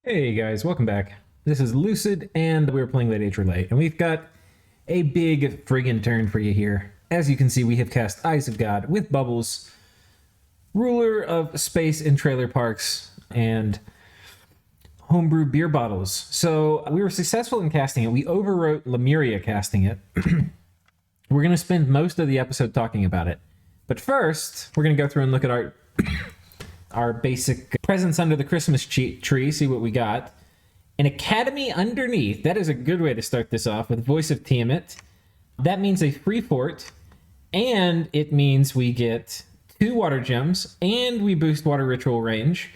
Hey guys, welcome back. This is Lucid, and we're playing Late Age Relay, and we've got a big friggin' turn for you here. As you can see, we have cast Eyes of God with Bubbles, ruler of space and trailer parks, and homebrew beer bottles. So we were successful in casting it. We overwrote Lemuria casting it. We're going to spend most of the episode talking about it. But first, we're going to go through and look at our basic presents under the Christmas tree, see what we got. An academy underneath. That is a good way to start this off with Voice of Tiamat. That means a free fort, and it means we get 2 water gems, and we boost water ritual range,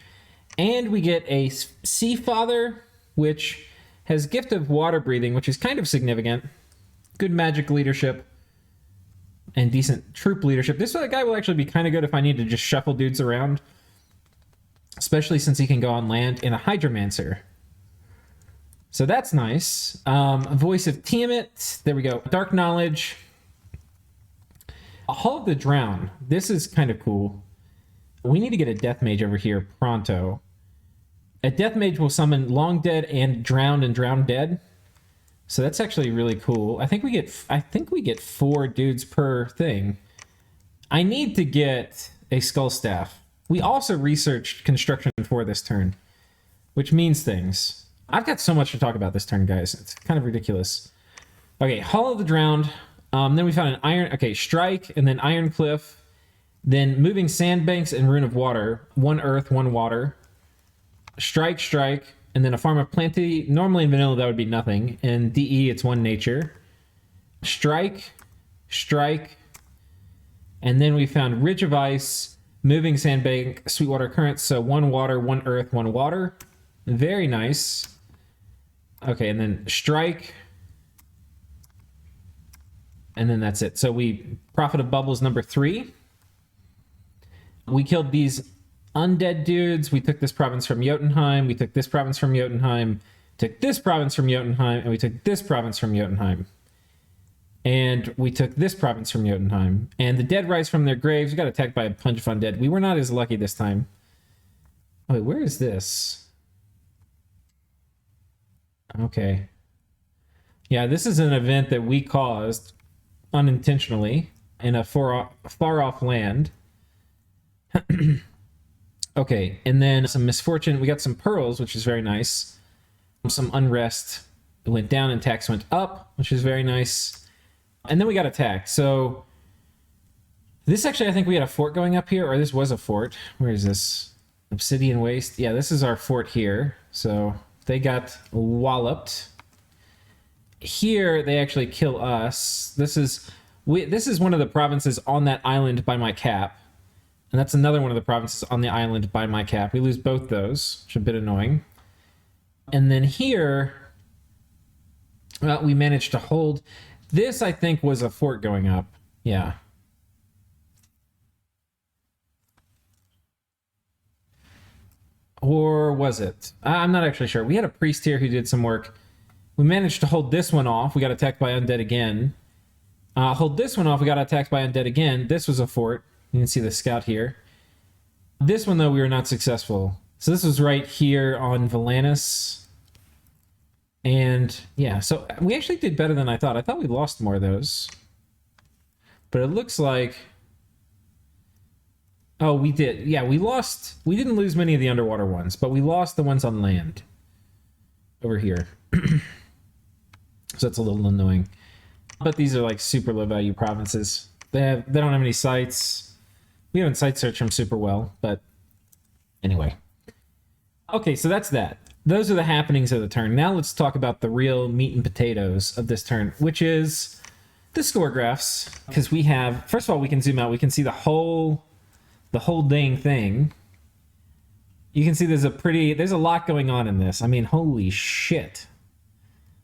and we get a Sea Father, which has Gift of Water Breathing, which is kind of significant. Good magic leadership and decent troop leadership. This guy will actually be kind of good if I need to just shuffle dudes around, especially since he can go on land, in a Hydromancer. So that's nice. Voice of Tiamat. There we go. Dark Knowledge. Hall of the Drown. This is kind of cool. We need to get a Death Mage over here pronto. A Death Mage will summon Long Dead and Drowned Dead. So that's actually really cool. I think we get 4 dudes per thing. I need to get a Skull Staff. We also researched construction for this turn, which means things. I've got so much to talk about this turn, guys. It's kind of ridiculous. Okay, Hall of the Drowned. Then we found an Iron... Okay, Strike, and then Iron Cliff. Then Moving Sandbanks and Rune of Water. 1 Earth, 1 Water. Strike, and then a Farm of Plenty. Normally in Vanilla, that would be nothing. In DE, it's 1 Nature. Strike. And then we found Ridge of Ice, Moving Sandbank, Sweetwater Current. So 1 Water, 1 Earth, 1 Water. Very nice. Okay, and then Strike. And then that's it. So we Prophet of Bubbles number 3. We killed these undead dudes. We took this province from Jotunheim. We took this province from Jotunheim. Took this province from Jotunheim. And we took this province from Jotunheim. And we took this province from Jotunheim. And the dead rise from their graves. We got attacked by a bunch of undead. We were not as lucky this time. Oh, wait, where is this? Okay. Yeah, this is an event that we caused unintentionally in a far off land. Okay, and then some misfortune. We got some pearls, which is very nice. Some unrest. It went down and tax went up, which is very nice. And then we got attacked. So this actually, I think we had a fort going up here, or this was a fort. Where is this? Obsidian Waste. Yeah, this is our fort here. So they got walloped. Here, they actually kill us. This is one of the provinces on that island by my cap. And that's another one of the provinces on the island by my cap. We lose both those, which is a bit annoying. And then here, we managed to hold. This, I think, was a fort going up. Yeah. Or was it? I'm not actually sure. We had a priest here who did some work. We managed to hold this one off. We got attacked by undead again. Hold this one off. We got attacked by undead again. This was a fort. You can see the scout here. This one, though, we were not successful. So this was right here on Valanis. And, yeah, so we actually did better than I thought. I thought we lost more of those. But it looks like... Oh, we did. Yeah, we lost... We didn't lose many of the underwater ones, but we lost the ones on land. Over here. So that's a little annoying. But these are, like, super low-value provinces. They don't have any sites. We haven't site searched them super well, but anyway. Okay, so that's that. Those are the happenings of the turn. Now let's talk about the real meat and potatoes of this turn, which is the score graphs. Because we have, first of all, we can zoom out. We can see the whole dang thing. You can see there's a lot going on in this. I mean, holy shit.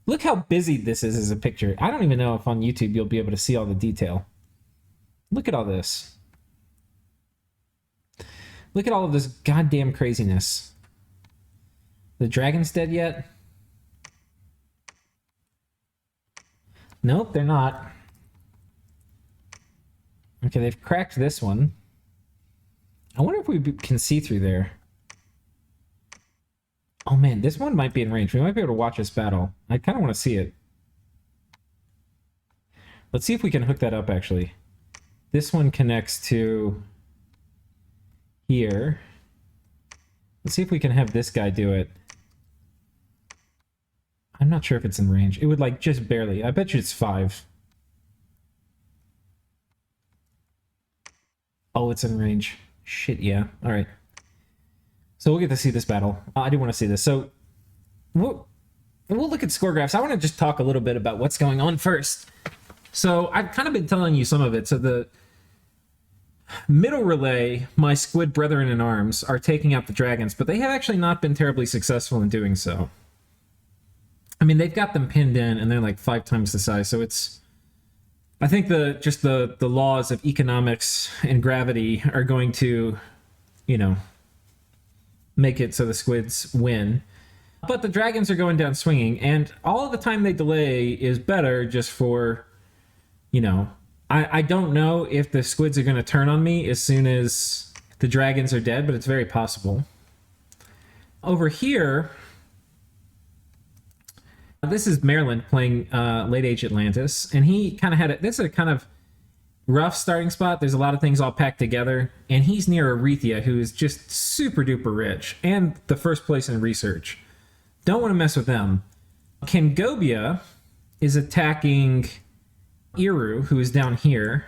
Look how busy this is as a picture. I don't even know if on YouTube you'll be able to see all the detail. Look at all this. Look at all of this goddamn craziness. The dragon's dead yet? Nope, they're not. Okay, they've cracked this one. I wonder if we can see through there. Oh man, this one might be in range. We might be able to watch this battle. I kind of want to see it. Let's see if we can hook that up, actually. This one connects to here. Let's see if we can have this guy do it. I'm not sure if it's in range. It would, like, just barely. I bet you it's 5. Oh, it's in range. Shit, yeah. All right. So we'll get to see this battle. I do want to see this. So we'll look at score graphs. I want to just talk a little bit about what's going on first. So I've kind of been telling you some of it. So the middle Rlyeh, my squid brethren in arms, are taking out the dragons, but they have actually not been terribly successful in doing so. I mean, they've got them pinned in, and they're like 5 times the size. So it's, I think the laws of economics and gravity are going to, you know, make it so the squids win. But the dragons are going down swinging, and all of the time they delay is better just for, you know, I don't know if the squids are going to turn on me as soon as the dragons are dead, but it's very possible. Over here, this is Maryland playing Late Age Atlantis, and he kind of had this is a kind of rough starting spot. There's a lot of things all packed together, and he's near Aretha, who is just super duper rich and the first place in research. Don't want to mess with them. Kengobia is attacking Iru, who is down here,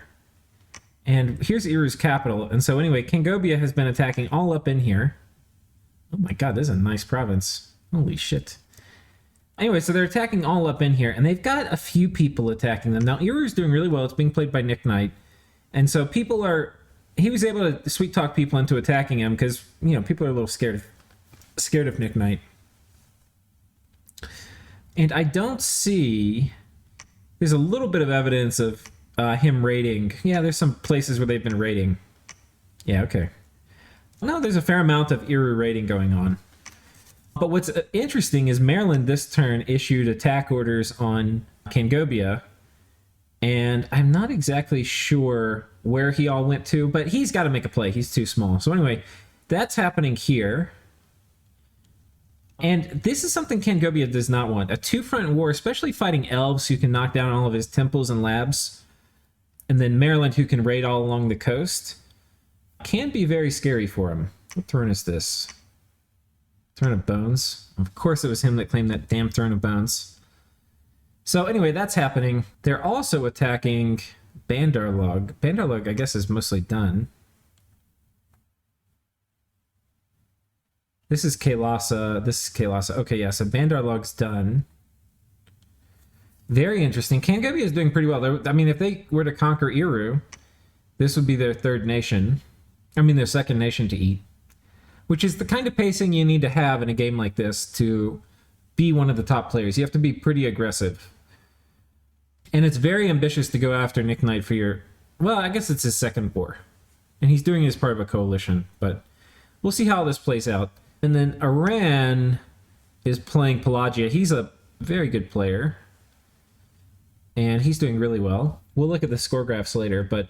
and here's Iru's capital. And so anyway, Kengobia has been attacking all up in here. Oh my god, this is a nice province. Holy shit. Anyway, so they're attacking all up in here, and they've got a few people attacking them. Now, Iru's doing really well. It's being played by Nick Knight. And so people are... He was able to sweet-talk people into attacking him because, you know, people are a little scared of Nick Knight. And I don't see... There's a little bit of evidence of him raiding. Yeah, there's some places where they've been raiding. Yeah, okay. No, there's a fair amount of Iru raiding going on. But what's interesting is Maryland this turn issued attack orders on Kengobia, and I'm not exactly sure where he all went to, but he's got to make a play. He's too small. So anyway, that's happening here. And this is something Kengobia does not want. A two-front war, especially fighting elves who can knock down all of his temples and labs, and then Maryland who can raid all along the coast, can be very scary for him. What turn is this? Throne of Bones. Of course it was him that claimed that damn Throne of Bones. So anyway, that's happening. They're also attacking Bandarlog. Bandarlog, I guess, is mostly done. This is Kailasa. This is Kailasa. Okay, yeah, so Bandarlog's done. Very interesting. Kengobia is doing pretty well. I mean, if they were to conquer Iru, this would be their third nation. I mean, their second nation to eat. Which is the kind of pacing you need to have in a game like this to be one of the top players. You have to be pretty aggressive. And it's very ambitious to go after Nick Knight for your... Well, I guess it's his second war. And he's doing it as part of a coalition. But we'll see how this plays out. And then Iran is playing Pelagia. He's a very good player. And he's doing really well. We'll look at the score graphs later, but...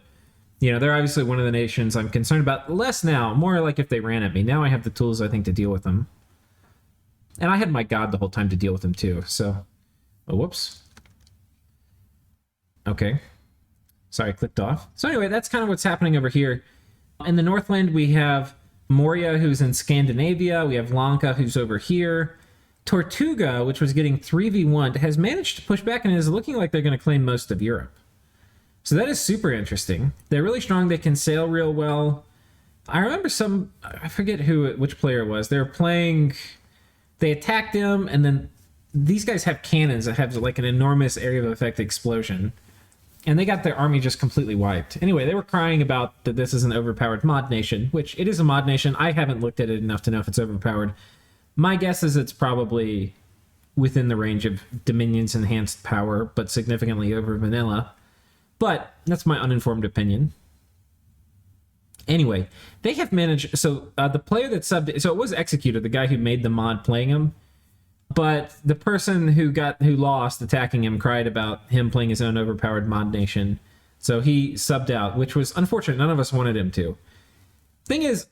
You know, they're obviously one of the nations I'm concerned about. Less now, more like if they ran at me. Now I have the tools, I think, to deal with them. And I had my god the whole time to deal with them, too. So, oh, whoops. Okay. Sorry, I clicked off. So anyway, that's kind of what's happening over here. In the Northland, we have Moria, who's in Scandinavia. We have Lanka, who's over here. Tortuga, which was getting 3v1, has managed to push back and is looking like they're going to claim most of Europe. So that is super interesting. They're really strong. They can sail real well. I remember I forget which player it was. They were playing, they attacked him, and then these guys have cannons that have like an enormous area of effect explosion. And they got their army just completely wiped. Anyway, they were crying about that this is an overpowered mod nation, which it is a mod nation. I haven't looked at it enough to know if it's overpowered. My guess is it's probably within the range of Dominion's enhanced power, but significantly over vanilla. But that's my uninformed opinion. Anyway, they have managed... So the player that subbed... So it was Executor, the guy who made the mod playing him. But the person who lost attacking him cried about him playing his own overpowered mod nation. So he subbed out, which was unfortunate. None of us wanted him to. Thing is,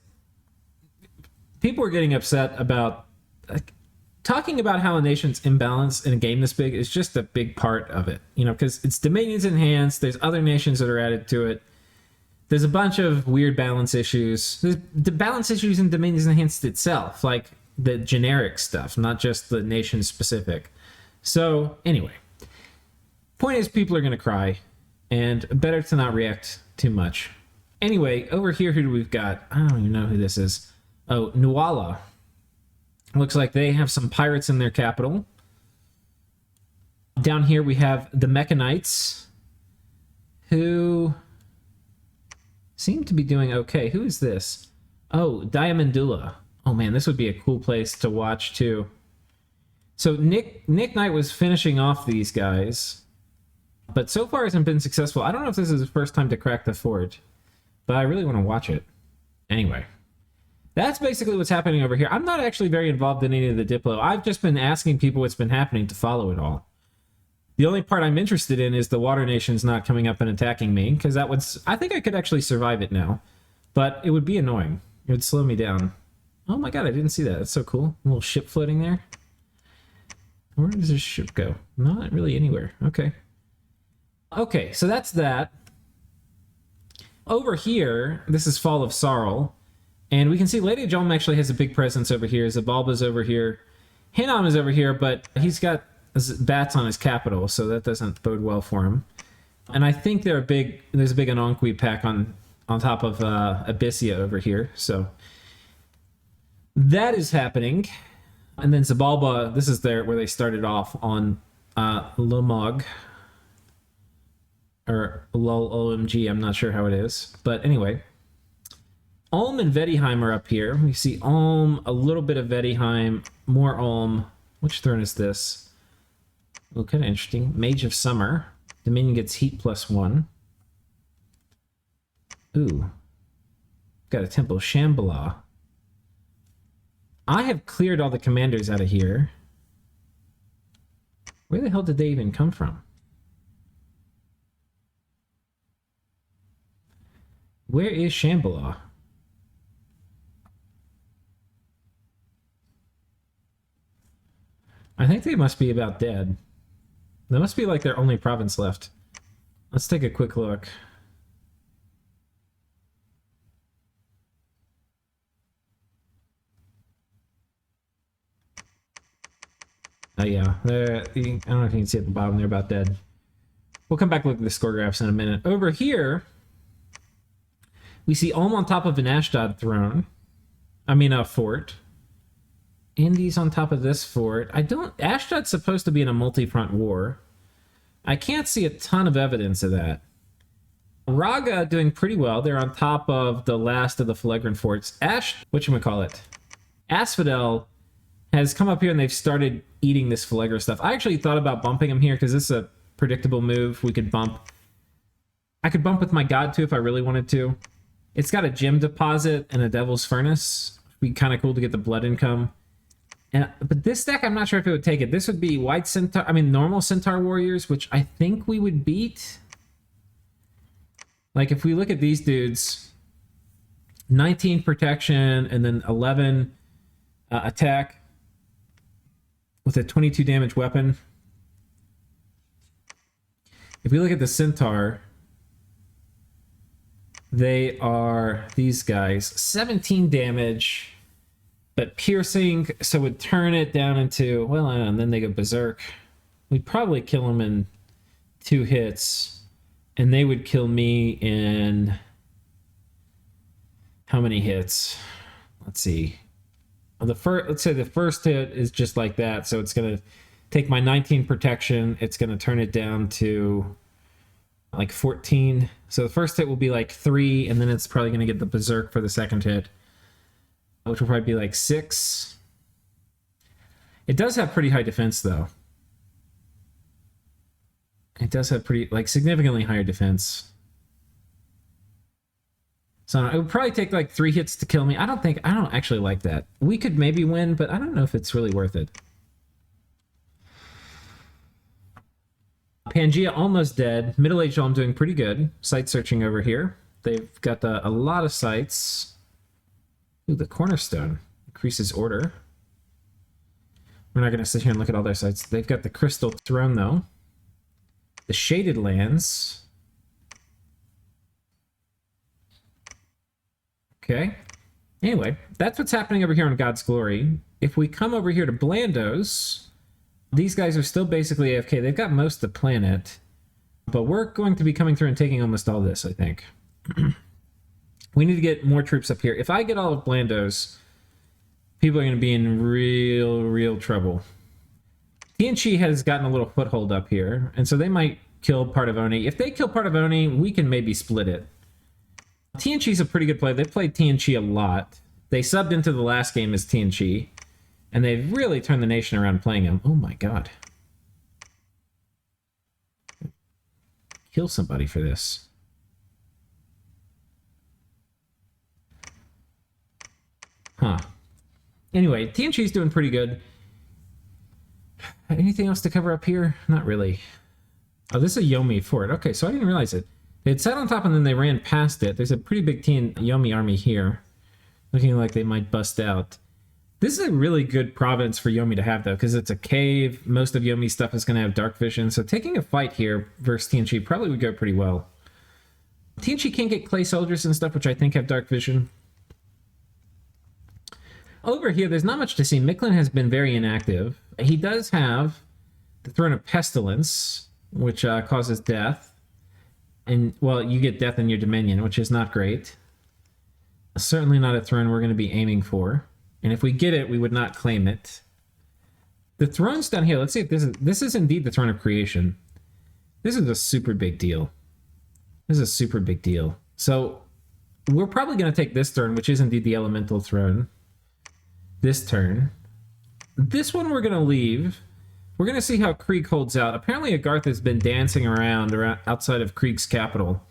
people were getting upset about... talking about how a nation's imbalanced in a game this big is just a big part of it, you know, because it's Dominion's enhanced, there's other nations that are added to it. There's a bunch of weird balance issues. There's the balance issues in Dominion's enhanced itself, like the generic stuff, not just the nation specific. So anyway, point is people are going to cry, and better to not react too much. Anyway, over here, who do we've got? I don't even know who this is. Oh, Nuala. Looks like they have some pirates in their capital. Down here we have the Mechanites, who seem to be doing okay. Who is this? Oh, Diamondula. Oh man, this would be a cool place to watch too. So Nick Knight was finishing off these guys, but so far hasn't been successful. I don't know if this is the first time to crack the fort, but I really want to watch it. Anyway, that's basically what's happening over here. I'm not actually very involved in any of the Diplo. I've just been asking people what's been happening to follow it all. The only part I'm interested in is the Water Nations not coming up and attacking me, because that would... I think I could actually survive it now, but it would be annoying. It would slow me down. Oh my god, I didn't see that. That's so cool. A little ship floating there. Where does this ship go? Not really anywhere. Okay. Okay, so that's that. Over here, this is Fall of Sarl, and we can see Lady Jolm actually has a big presence over here. Zabalba's over here. Hinnom is over here, but he's got bats on his capital, so that doesn't bode well for him. And I think there's a big Anonqui pack on top of Abyssia over here, so that is happening. And then Zabalba, this is where they started off on Lomog, or LOL-OMG, I'm not sure how it is. But anyway, Ulm and Vedheim are up here. We see Ulm, a little bit of Vedheim, more Ulm. Which throne is this? Oh, kind of interesting. Mage of Summer. Dominion gets heat +1. Ooh. Got a Temple of Shambhala. I have cleared all the commanders out of here. Where the hell did they even come from? Where is Shambhala? I think they must be about dead. That must be like their only province left. Let's take a quick look. Oh yeah, I don't know if you can see at the bottom, they're about dead. We'll come back and look at the score graphs in a minute. Over here, we see Ulm on top of an Ashdod throne. Fort. Indies on top of this fort. Ashdod's supposed to be in a multi-front war. I can't see a ton of evidence of that. Raga doing pretty well. They're on top of the last of the Phlegron forts. Asphodel has come up here and they've started eating this Phlegra stuff. I actually thought about bumping them here because this is a predictable move. We could bump. I could bump with my God too if I really wanted to. It's got a gem deposit and a Devil's Furnace. It'd be kind of cool to get the blood income. But this deck, I'm not sure if it would take it. This would be normal Centaur Warriors, which I think we would beat. Like, if we look at these dudes, 19 protection and then 11 attack with a 22 damage weapon. If we look at the Centaur, they are these guys, 17 damage, but piercing, so would turn it down into, well, I don't know, and then they go berserk. We'd probably kill them in 2 hits, and they would kill me in how many hits? Let's see. Let's say the first hit is just like that, so it's going to take my 19 protection, it's going to turn it down to like 14. So the first hit will be like 3, and then it's probably going to get the berserk for the second hit, which will probably be like 6. It does have pretty high defense, though. It does have significantly higher defense. So it would probably take like 3 hits to kill me. I don't actually like that. We could maybe win, but I don't know if it's really worth it. Pangea almost dead. Middle-aged Ulm doing pretty good. Site searching over here. They've got a lot of sites. Ooh, the Cornerstone increases order. We're not going to sit here and look at all their sites. They've got the Crystal Throne, though. The Shaded Lands. Okay. Anyway, that's what's happening over here on God's Glory. If we come over here to Blandos, these guys are still basically AFK. They've got most of the planet. But we're going to be coming through and taking almost all this, I think. We need to get more troops up here. If I get all of Blandos, people are going to be in real trouble. TNC has gotten a little foothold up here, and so they might kill part of Oni. If they kill part of Oni, we can maybe split it. TNC's a pretty good player. They played TNC a lot. They subbed into the last game as TNC, and they've really turned the nation around playing him. Oh my god. Kill somebody for this. Huh. Anyway, TNC's doing pretty good. Anything else to cover up here? Not really. Oh, this is a Yomi fort. Okay, so I didn't realize it. It sat on top and then they ran past it. There's a pretty big Yomi army here. Looking like they might bust out. This is a really good province for Yomi to have, though, because it's a cave. Most of Yomi's stuff is going to have dark vision. So taking a fight here versus TNC probably would go pretty well. TNC can't get clay soldiers and stuff, which I think have dark vision. Over here, there's not much to see. Micklin has been very inactive. He does have the Throne of Pestilence, which causes death. And, well, you get death in your Dominion, which is not great. Certainly not a throne we're going to be aiming for. And if we get it, we would not claim it. The throne's down here. Let's see if this is indeed the Throne of Creation. This is a super big deal. This is a super big deal. So we're probably going to take this turn, which is indeed the Elemental Throne. This turn. This one we're going to leave. We're going to see how Krieg holds out. Apparently Agarth has been dancing around outside of Krieg's capital.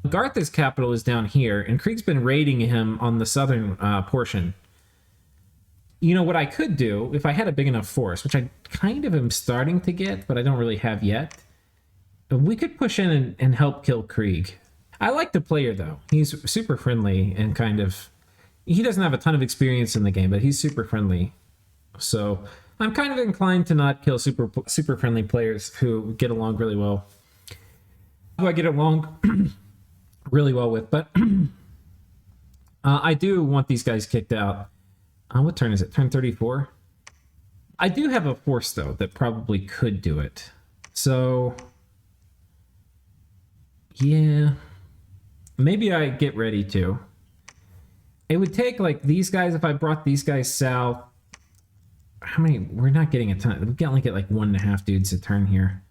Agarth's capital is down here, and Krieg's been raiding him on the southern portion. You know, what I could do, if I had a big enough force, which I kind of am starting to get, but I don't really have yet, we could push in and help kill Krieg. I like the player, though. He's super friendly and kind of... He doesn't have a ton of experience in the game, but he's super friendly. So I'm kind of inclined to not kill super friendly players who get along really well. Who I get along really well with, but I do want these guys kicked out. What turn is it? Turn 34? I do have a force, though, that probably could do it. So, yeah. Maybe I get ready to. It would take, like, these guys, if I brought these guys south. How many? We're not getting a ton. We can only get, like, 1.5 dudes a turn here.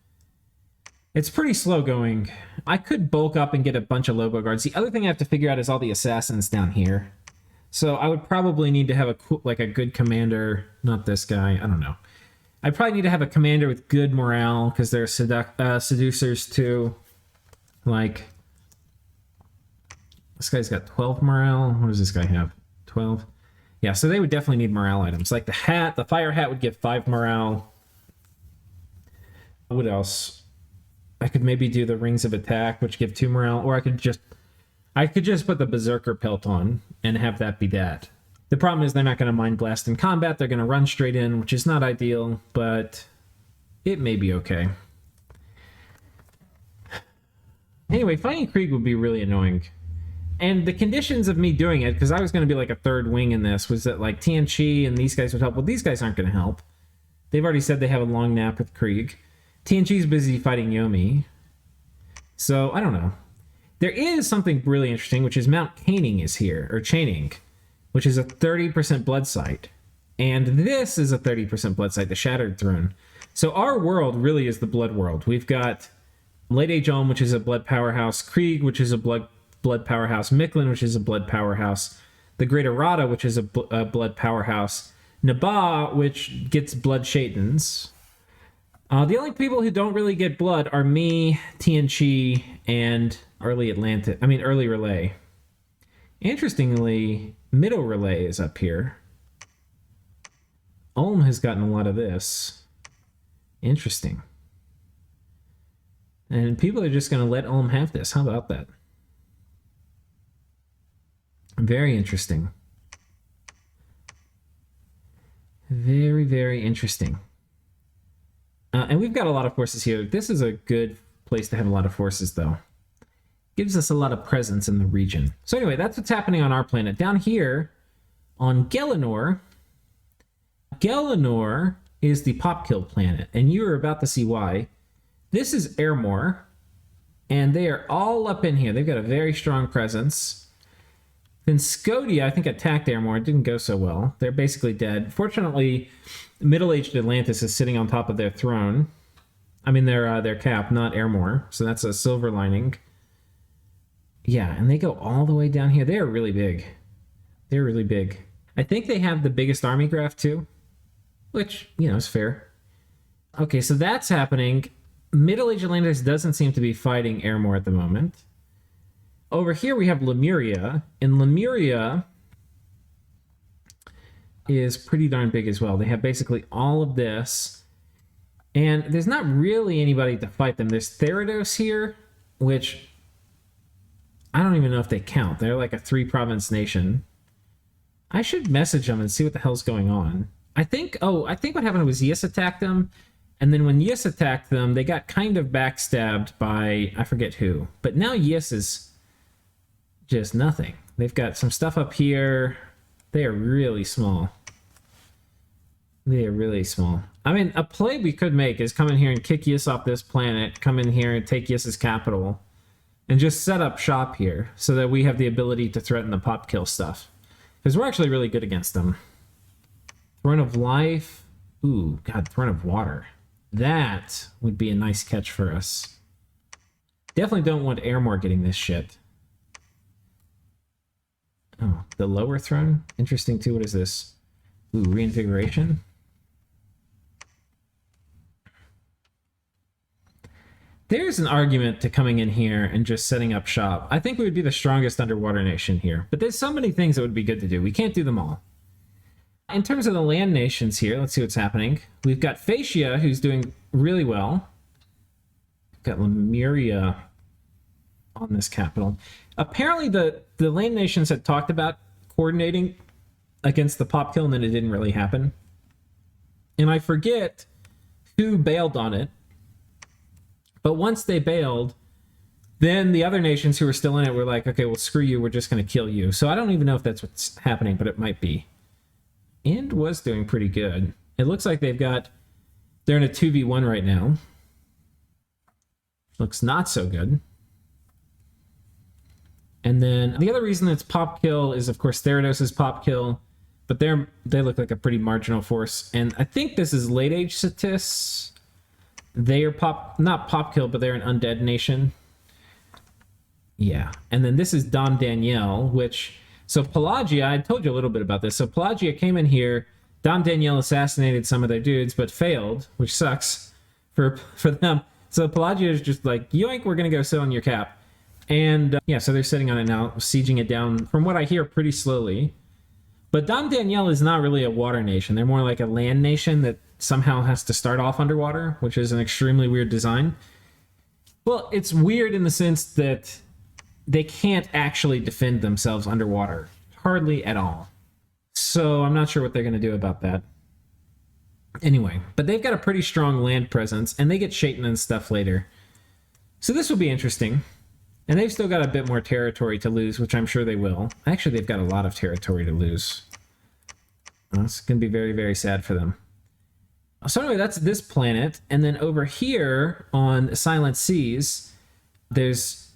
It's pretty slow going. I could bulk up and get a bunch of Lobo Guards. The other thing I have to figure out is all the assassins down here. So I would probably need to have a good commander. Not this guy. I don't know. I probably need to have a commander with good morale because they're seducers too. Like, this guy's got 12 morale. What does this guy have? 12? Yeah, so they would definitely need morale items. Like the hat, the fire hat would give 5 morale. What else? I could maybe do the rings of attack, which give 2 morale, or I could just put the berserker pelt on and have that be that. The problem is they're not going to mind blast in combat. They're going to run straight in, which is not ideal, but it may be okay. Anyway, fighting Krieg would be really annoying. And the conditions of me doing it, because I was going to be like a third wing in this, was that like TNC and these guys would help. Well, these guys aren't going to help. They've already said they have a long nap with Krieg. TNC's busy fighting Yomi. So, I don't know. There is something really interesting, which is Mount Caning is here, or Chaining, which is a 30% blood site. And this is a 30% blood site, the Shattered Throne. So our world really is the blood world. We've got Late Age Ulm, which is a blood powerhouse, Krieg, which is a blood powerhouse, Micklin, which is a blood powerhouse, the Great Errata, which is a blood powerhouse, Nabah, which gets blood Shaitans. The only people who don't really get blood are me, TNC, and early Rlyeh. Interestingly, Middle Rlyeh is up here. Ulm has gotten a lot of this. Interesting. And people are just going to let Ulm have this. How about that? Very interesting. Very, very interesting. And we've got a lot of forces here. This is a good place to have a lot of forces, though. Gives us a lot of presence in the region. So anyway, that's what's happening on our planet. Down here on Gelinor, Gelinor is the pop kill planet, and you are about to see why. This is Airmore, and they are all up in here. They've got a very strong presence. Then Scotia, I think, attacked Airmore. It didn't go so well. They're basically dead. Fortunately, middle-aged Atlantis is sitting on top of their throne. I mean, their cap, not Airmore. So that's a silver lining. Yeah, and they go all the way down here. They are really big. They're really big. I think they have the biggest army graph, too, which, is fair. Okay, so that's happening. Middle-aged Atlantis doesn't seem to be fighting Airmore at the moment. Over here we have Lemuria, and Lemuria is pretty darn big as well. They have basically all of this, and there's not really anybody to fight them. There's Therados here, which I don't even know if they count. They're like a 3-province nation. I should message them and see what the hell's going on. I think what happened was Yis attacked them, and then when Yis attacked them, they got kind of backstabbed by, I forget who. But now Yis is just nothing. They've got some stuff up here. They are really small. They are really small. I mean, a play we could make is come in here and kick Yis off this planet, come in here and take Yis's capital, and just set up shop here so that we have the ability to threaten the pop kill stuff. Because we're actually really good against them. Throne of Life. Ooh, God, Throne of Water. That would be a nice catch for us. Definitely don't want Airmore getting this shit. Oh, the lower throne? Interesting too. What is this? Ooh, reinvigoration. There's an argument to coming in here and just setting up shop. I think we would be the strongest underwater nation here. But there's so many things that would be good to do. We can't do them all. In terms of the land nations here, let's see what's happening. We've got Phaeacia, who's doing really well. We've got Lemuria on this capital. Apparently the land nations had talked about coordinating against the pop kill, and then it didn't really happen. And I forget who bailed on it. But once they bailed, then the other nations who were still in it were like, okay, well, screw you, we're just going to kill you. So I don't even know if that's what's happening, but it might be. And was doing pretty good. It looks like they're in a 2v1 right now. Looks not so good. And then the other reason it's pop kill is, of course, Therados' pop kill, but they look like a pretty marginal force. And I think this is late age Cetis. They are not pop kill, but they're an undead nation. Yeah. And then this is Dom Danielle, which, so Pelagia, I told you a little bit about this. So Pelagia came in here, Dom Danielle assassinated some of their dudes, but failed, which sucks for them. So Pelagia is just like, yoink, we're going to go sit on your cap. And yeah, so they're sitting on it now, sieging it down, from what I hear, pretty slowly. But Dom Danielle is not really a water nation. They're more like a land nation that somehow has to start off underwater, which is an extremely weird design. Well, it's weird in the sense that they can't actually defend themselves underwater. Hardly at all. So I'm not sure what they're going to do about that. Anyway, but they've got a pretty strong land presence, and they get Shaitan and stuff later. So this will be interesting. And they've still got a bit more territory to lose, which I'm sure they will. Actually, they've got a lot of territory to lose. It's going to be very, very sad for them. So anyway, that's this planet. And then over here on Silent Seas, there's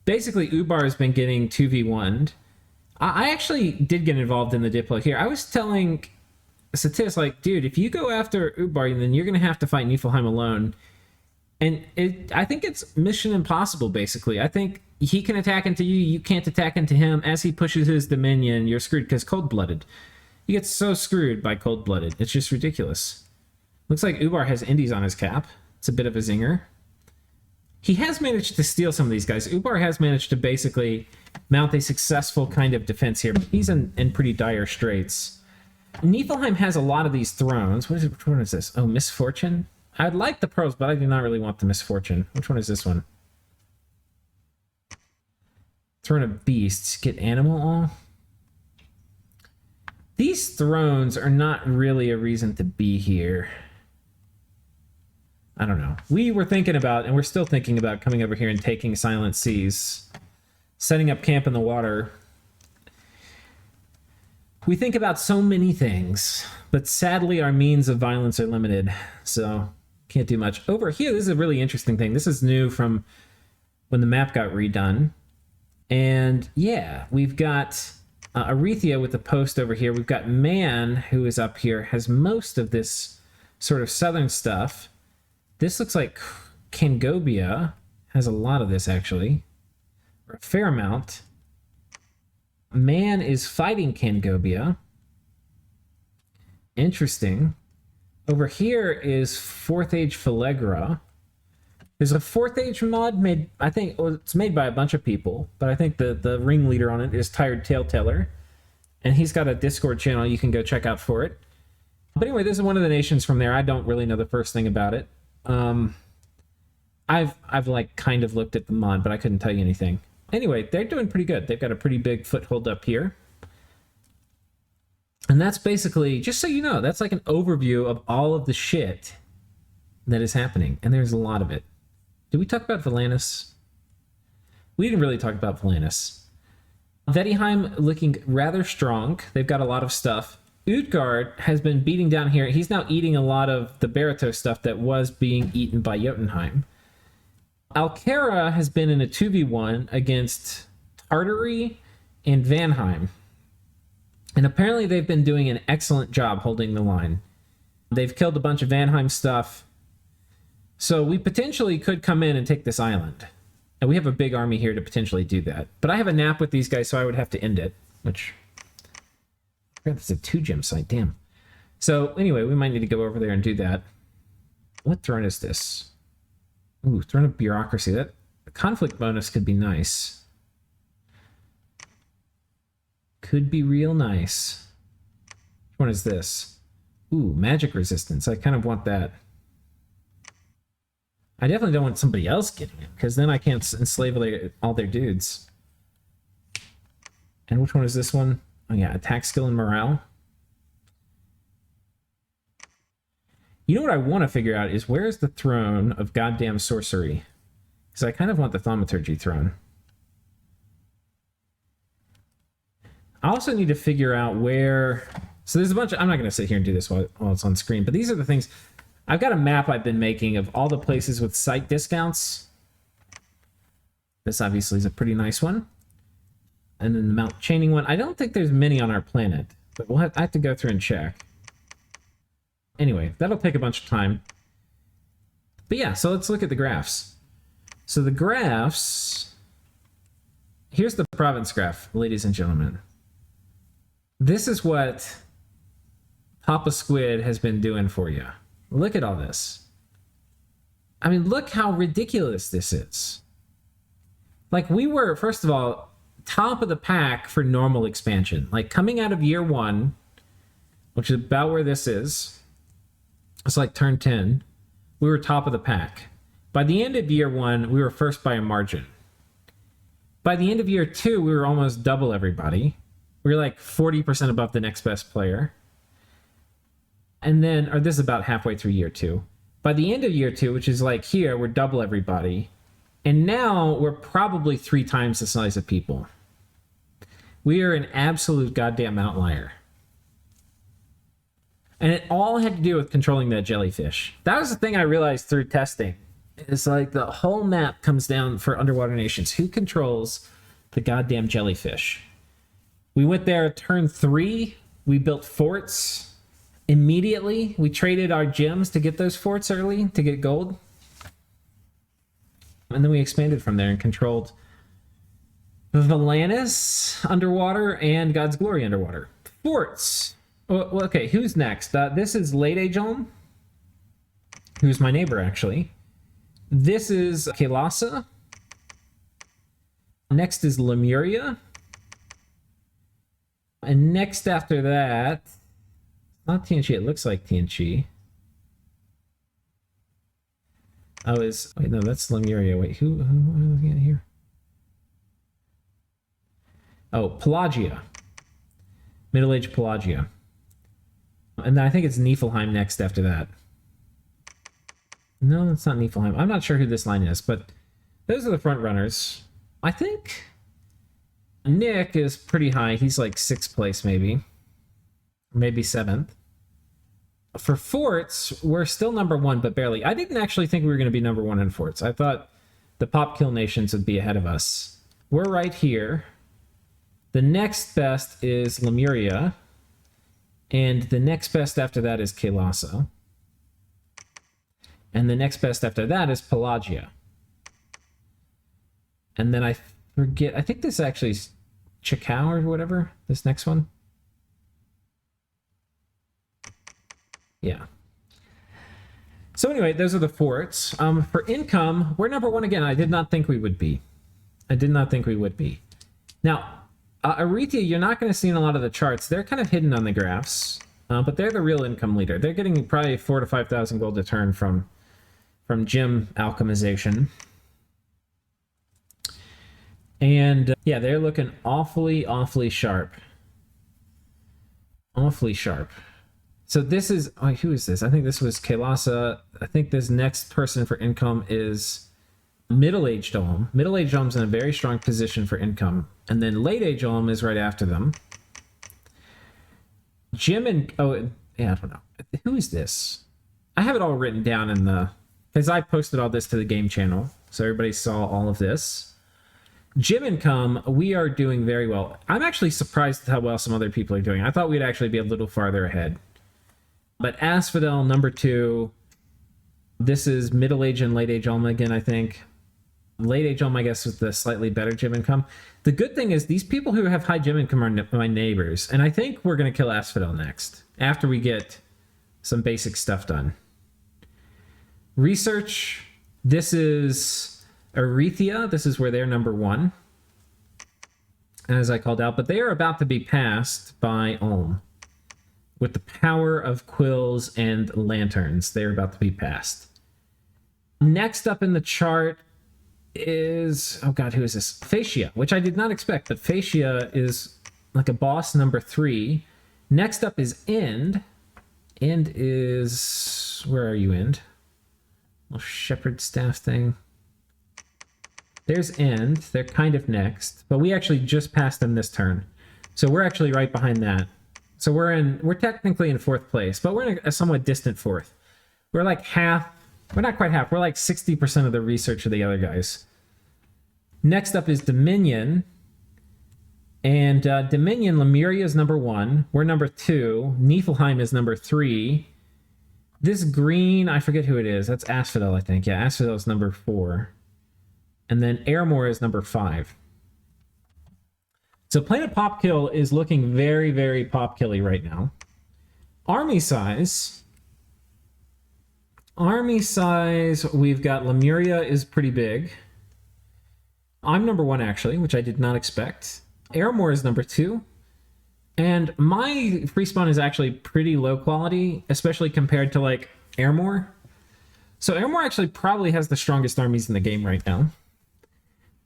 basically Ubar has been getting 2v1'd. I actually did get involved in the Diplo here. I was telling Cetis, like, dude, if you go after Ubar, then you're going to have to fight Niflheim alone. And I think it's mission impossible, basically. I think he can attack into you, you can't attack into him. As he pushes his dominion, you're screwed, because cold-blooded. You get so screwed by cold-blooded. It's just ridiculous. Looks like Ubar has Indies on his cap. It's a bit of a zinger. He has managed to steal some of these guys. Ubar has managed to basically mount a successful kind of defense here, but he's in pretty dire straits. Niflheim has a lot of these thrones. Which one is this? Oh, Misfortune? I'd like the pearls, but I do not really want the Misfortune. Which one is this one? Throne of Beasts. Get Animal all? These thrones are not really a reason to be here. I don't know. We were thinking about, and we're still thinking about, coming over here and taking Silent Seas, setting up camp in the water. We think about so many things, but sadly our means of violence are limited, so can't do much. Over here, this is a really interesting thing. This is new from when the map got redone. And yeah, we've got Arethia with the post over here. We've got Man, who is up here, has most of this sort of southern stuff. This looks like Kangobia has a lot of this, actually, or a fair amount. Man is fighting Kangobia. Interesting. Over here is 4th Age Phalegra. There's a 4th Age mod made, I think, well, it's made by a bunch of people, but I think the ringleader on it is Tired Taleteller, and he's got a Discord channel you can go check out for it. But anyway, this is one of the nations from there. I don't really know the first thing about it. I've like kind of looked at the mod, but I couldn't tell you anything. Anyway, they're doing pretty good. They've got a pretty big foothold up here. And that's basically, just so you know, that's like an overview of all of the shit that is happening. And there's a lot of it. Did we talk about Valanis? We didn't really talk about Valanis. Vedheim looking rather strong. They've got a lot of stuff. Utgard has been beating down here. He's now eating a lot of the Barato stuff that was being eaten by Jotunheim. Alkera has been in a 2v1 against Tartary and Vanheim. And apparently they've been doing an excellent job holding the line. They've killed a bunch of Vanheim stuff. So we potentially could come in and take this island. And we have a big army here to potentially do that. But I have a nap with these guys, so I would have to end it, which... That's a 2-gem site, damn. So anyway, we might need to go over there and do that. What throne is this? Ooh, throne of bureaucracy. That the conflict bonus could be nice. Could be real nice. Which one is this? Ooh, magic resistance. I kind of want that. I definitely don't want somebody else getting it, because then I can't enslave all their dudes. And which one is this one? Oh yeah, attack skill and morale. You know what I want to figure out is where's the throne of goddamn sorcery? Because I kind of want the thaumaturgy throne. I also need to figure out where... So there's a bunch of... I'm not going to sit here and do this while it's on screen, but these are the things... I've got a map I've been making of all the places with site discounts. This obviously is a pretty nice one. And then the Mount Chaining one. I don't think there's many on our planet, but I have to go through and check. Anyway, that'll take a bunch of time. But yeah, so let's look at the graphs. So the graphs... Here's the province graph, ladies and gentlemen. This is what Papa Squid has been doing for you. Look at all this. I mean, look how ridiculous this is. Like, we were, first of all, top of the pack for normal expansion. Like, coming out of year 1, which is about where this is, it's like turn 10, we were top of the pack. By the end of year 1, we were first by a margin. By the end of year 2, we were almost double everybody. We were like 40% above the next best player. And then, or this is about halfway through year 2. By the end of year 2, which is like here, we're double everybody. And now we're probably 3 times the size of people. We are an absolute goddamn outlier. And it all had to do with controlling that jellyfish. That was the thing I realized through testing. It's like the whole map comes down for underwater nations. Who controls the goddamn jellyfish? We went there turn 3. We built forts. Immediately, we traded our gems to get those forts early, to get gold. And then we expanded from there and controlled Valanis underwater and God's Glory underwater. Forts. Well, okay, who's next? This is Late Age Ulm, who's my neighbor, actually. This is Kailasa. Next is Lemuria. And next after that... Not Tianchi, it looks like Tianchi. Oh, wait, no, that's Lemuria. Wait, who am I looking at here? Oh, Pelagia. Middle-aged Pelagia. And then I think it's Niflheim next after that. No, it's not Niflheim. I'm not sure who this line is, but those are the front runners. I think Nick is pretty high. He's like 6th place, maybe 7th. For forts, we're still number 1, but barely. I didn't actually think we were going to be number 1 in forts. I thought the pop kill nations would be ahead of us. We're right here. The next best is Lemuria, and the next best after that is Kailasa. And the next best after that is Pelagia. And then I forget, I think this actually is Chikau or whatever, this next one. Yeah. So anyway, those are the forts. For income, we're number 1 again. I did not think we would be. Now, Arethia, you're not going to see in a lot of the charts. They're kind of hidden on the graphs, but they're the real income leader. They're getting probably 4,000 to 5,000 gold a turn from gem alchemization. And yeah, they're looking awfully sharp. Awfully sharp. So this is, oh, who is this? I think this was Kailasa. I think this next person for income is Middle-aged Olm. Middle-aged Olm's in a very strong position for income. And then late-age Olm is right after them. Jim and, oh, yeah, I don't know. Who is this? I have it all written down in the, because I posted all this to the game channel, so everybody saw all of this. Gym income, we are doing very well. I'm actually surprised at how well some other people are doing. I thought we'd actually be a little farther ahead. But Asphodel, number 2. This is middle-age and late-age Ulma again, I think. Late-age Ulma, I guess, with the slightly better gym income. The good thing is these people who have high gym income are my neighbors. And I think we're going to kill Asphodel next, after we get some basic stuff done. Research, this is Arethia. This is where they're number 1, as I called out. But they are about to be passed by Ulm. With the power of quills and lanterns, they're about to be passed. Next up in the chart is, oh god, who is this? Fascia, which I did not expect, but Fascia is like a boss number 3. Next up is End. End is, where are you, End? Little shepherd staff thing. There's End. They're kind of next, but we actually just passed them this turn. So we're actually right behind that. So we're technically in 4th place, but we're in a somewhat distant 4th. We're like half, we're not quite half, we're like 60% of the research of the other guys. Next up is Dominion. And Dominion, Lemuria is number 1. We're number 2. Niflheim is number 3. This green, I forget who it is. That's Asphodel, I think. Yeah, Asphodel is number 4. And then Airmore is number 5. So Planet Popkill is looking very pop-killy right now. Army size, we've got Lemuria is pretty big. I'm number 1, actually, which I did not expect. Airmore is number 2. And my free spawn is actually pretty low quality, especially compared to, like, Airmore. So Airmore actually probably has the strongest armies in the game right now.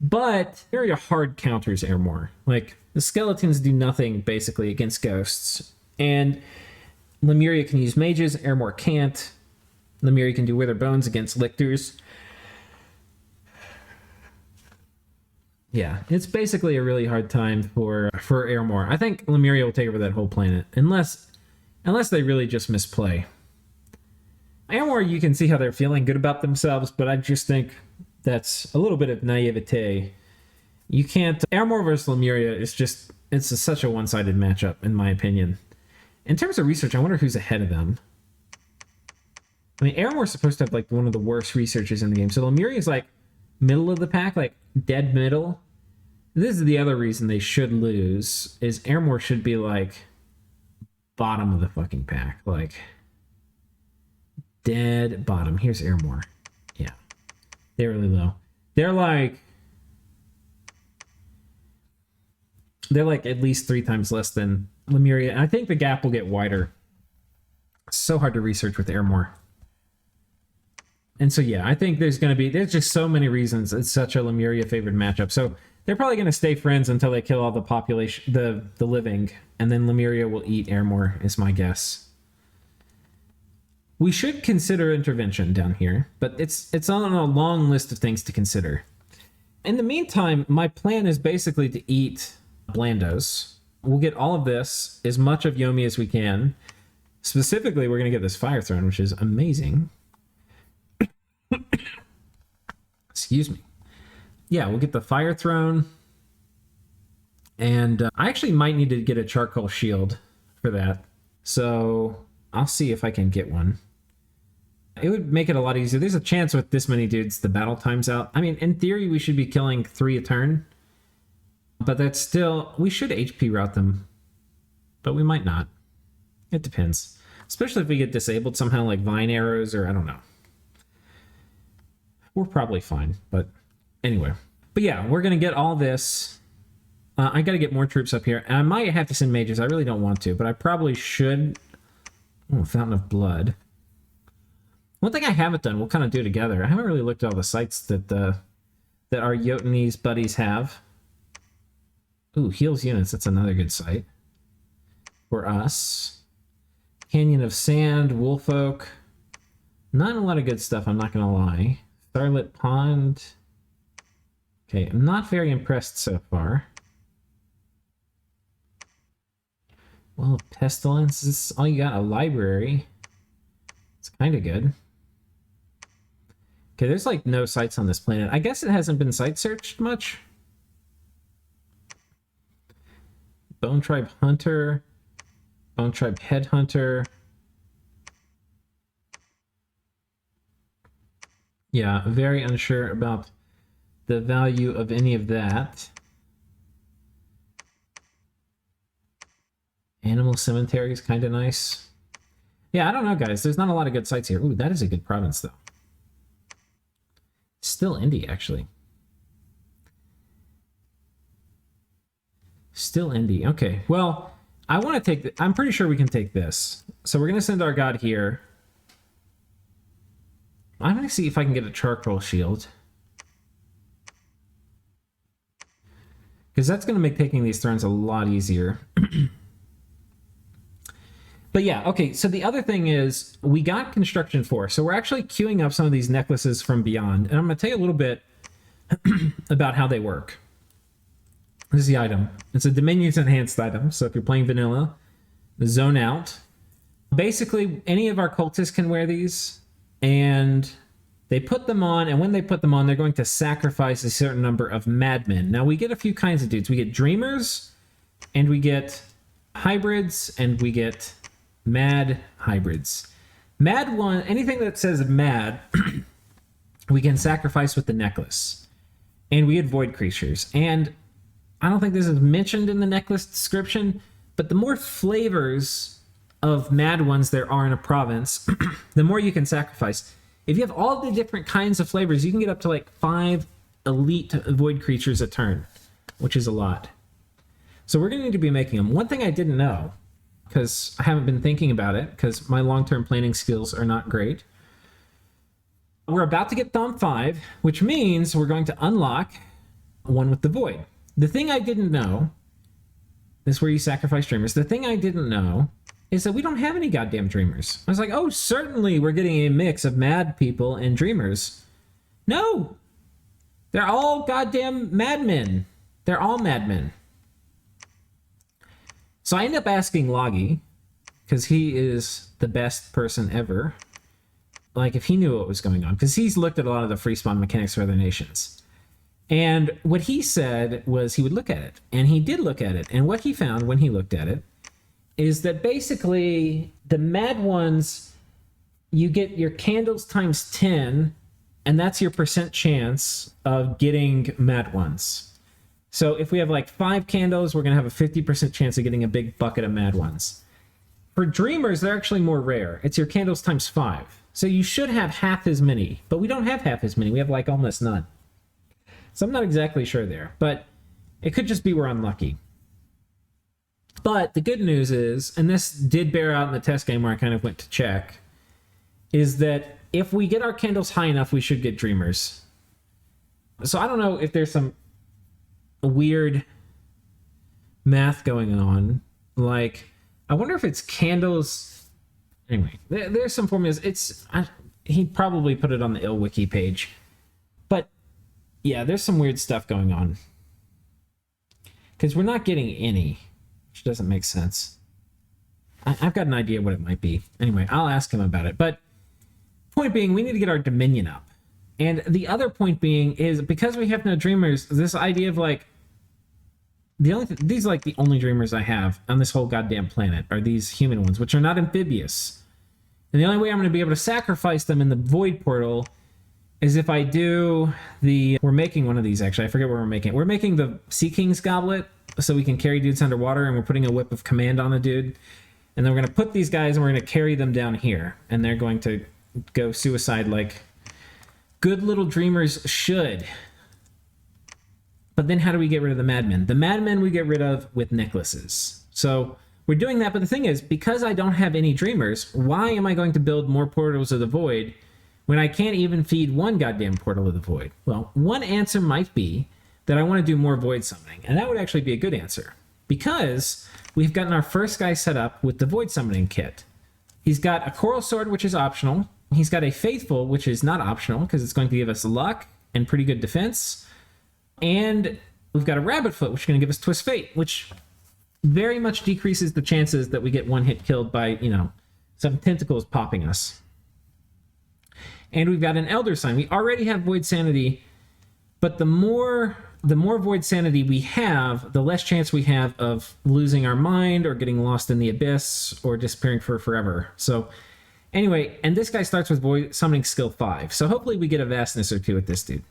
But very hard counters Airmore. Like, the skeletons do nothing, basically, against ghosts. And Lemuria can use mages, Airmore can't. Lemuria can do Wither Bones against lictors. Yeah, it's basically a really hard time for Airmore. I think Lemuria will take over that whole planet, unless they really just misplay. Airmore, you can see how they're feeling good about themselves, but I just think that's a little bit of naivete. You can't... Airmore versus Lemuria is just... It's such a one-sided matchup, in my opinion. In terms of research, I wonder who's ahead of them. I mean, Airmore's supposed to have, like, one of the worst researchers in the game. So Lemuria is, like, middle of the pack, like, dead middle. This is the other reason they should lose, is Airmore should be, like, bottom of the fucking pack. Like, dead bottom. Here's Airmore. Yeah. They're really low. They're like at least 3 times less than Lemuria. And I think the gap will get wider. It's so hard to research with Airmore. And so, yeah, I think there's just so many reasons it's such a Lemuria favored matchup. So they're probably going to stay friends until they kill all the population, the living, and then Lemuria will eat Airmore, is my guess. We should consider intervention down here, but it's on a long list of things to consider. In the meantime, my plan is basically to eat Blandos. We'll get all of this, as much of Yomi as we can. Specifically, we're going to get this Fire Throne, which is amazing. Excuse me. Yeah, we'll get the Fire Throne. And I actually might need to get a Charcoal Shield for that. So I'll see if I can get one. It would make it a lot easier. There's a chance with this many dudes the battle time's out. I mean, in theory, we should be killing 3 a turn. But that's still... We should HP route them. But we might not. It depends. Especially if we get disabled somehow, like Vine Arrows, or I don't know. We're probably fine, but anyway. But yeah, we're going to get all this. I got to get more troops up here. And I might have to send mages. I really don't want to, but I probably should. Oh, Fountain of Blood. One thing I haven't done, we'll kind of do together. I haven't really looked at all the sites that that our Jotunese buddies have. Ooh, heals units. That's another good site for us. Canyon of Sand, Wolf Oak. Not a lot of good stuff, I'm not going to lie. Starlit Pond. Okay, I'm not very impressed so far. Well, Pestilence. This is all you got, a library. It's kind of good. Okay, there's like no sites on this planet. I guess it hasn't been site searched much. Bone Tribe Hunter. Bone Tribe Headhunter. Yeah, very unsure about the value of any of that. Animal Cemetery is kind of nice. Yeah, I don't know, guys. There's not a lot of good sites here. Ooh, that is a good province, though. Still indie, actually. Still indie. Okay, well, I want to take... I'm pretty sure we can take this. So we're going to send our god here. I'm going to see if I can get a Charcoal Shield. Because that's going to make taking these thrones a lot easier. But yeah, okay, so the other thing is, we got Construction 4, so we're actually queuing up some of these necklaces from Beyond, and I'm going to tell you a little bit about how they work. This is the item. It's a Dominion's Enhanced item, so if you're playing vanilla, zone out. Basically, any of our cultists can wear these, and they put them on, and when they put them on, they're going to sacrifice a certain number of madmen. Now, we get a few kinds of dudes. We get Dreamers, and we get Hybrids, and we get Mad Hybrids. Mad one, anything that says Mad, we can sacrifice with the necklace. And we get Void Creatures. And I don't think this is mentioned in the necklace description, but the more flavors of Mad ones there are in a province, the more you can sacrifice. If you have all the different kinds of flavors, you can get up to like 5 elite Void Creatures a turn, which is a lot. So we're going to need to be making them. One thing I didn't know, because I haven't been thinking about it, because my long-term planning skills are not great. We're about to get Thumb 5, which means we're going to unlock one with the Void. The thing I didn't know, this is where you sacrifice Dreamers. The thing I didn't know is that we don't have any goddamn Dreamers. I was like, oh, certainly we're getting a mix of Mad people and Dreamers. No! They're all goddamn madmen. They're all madmen. So I end up asking Loggy, because he is the best person ever, like if he knew what was going on, because he's looked at a lot of the free spawn mechanics for other nations. And what he said was he would look at it, and he did look at it. And what he found when he looked at it is that basically the mad ones, you get your candles times 10, and that's your percent chance of getting mad ones. So if we have like 5 candles, we're going to have a 50% chance of getting a big bucket of mad ones. For Dreamers, they're actually more rare. It's your candles times 5. So you should have half as many, but we don't have half as many. We have like almost none. So I'm not exactly sure there, but it could just be we're unlucky. But the good news is, and this did bear out in the test game where I kind of went to check, is that if we get our candles high enough, we should get Dreamers. So I don't know if there's some... weird math going on. Like, I wonder if it's candles. Anyway, there's some formulas. He probably put it on the wiki page. But yeah, there's some weird stuff going on. Because we're not getting any, which doesn't make sense. I've got an idea what it might be. Anyway, I'll ask him about it. But point being, we need to get our Dominion up. And the other point being is, because we have no dreamers, this idea of like, these are like the only dreamers I have on this whole goddamn planet are these human ones, which are not amphibious. And the only way I'm going to be able to sacrifice them in the void portal is if I do we're making one of these, actually. I forget what we're making. We're making the Sea King's Goblet so we can carry dudes underwater, and we're putting a whip of command on the dude. And then we're going to put these guys and we're going to carry them down here. And they're going to go suicide like good little dreamers should. But then how do we get rid of the madmen? The madmen we get rid of with necklaces. So we're doing that, but the thing is, because I don't have any dreamers, why am I going to build more portals of the void when I can't even feed one goddamn portal of the void? Well, one answer might be that I want to do more void summoning, and that would actually be a good answer, because we've gotten our first guy set up with the void summoning kit. He's got a coral sword, which is optional. He's got a faithful, which is not optional, because it's going to give us luck and pretty good defense. And we've got a rabbit foot, which is going to give us twist fate, which very much decreases the chances that we get one hit killed by, some tentacles popping us. And we've got an elder sign. We already have void sanity, but the more void sanity we have, the less chance we have of losing our mind or getting lost in the abyss or disappearing for forever. So anyway, and this guy starts with void summoning skill 5. So hopefully we get a vastness or 2 with this dude.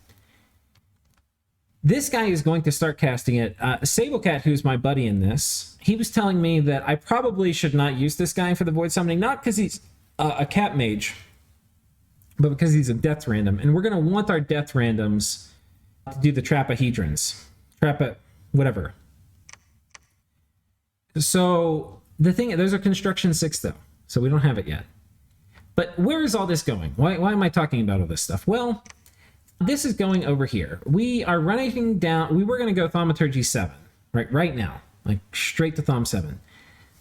This guy is going to start casting it. Sablecat, who's my buddy in this, he was telling me that I probably should not use this guy for the void summoning, not because he's a cat mage, but because he's a death random. And we're going to want our death randoms to do the trapahedrons. Whatever. So the thing, those are construction 6 though, so we don't have it yet. But where is all this going? Why am I talking about all this stuff? Well, this is going over here. We are running down. We were going to go Thaumaturgy 7, right now, like straight to Thom 7.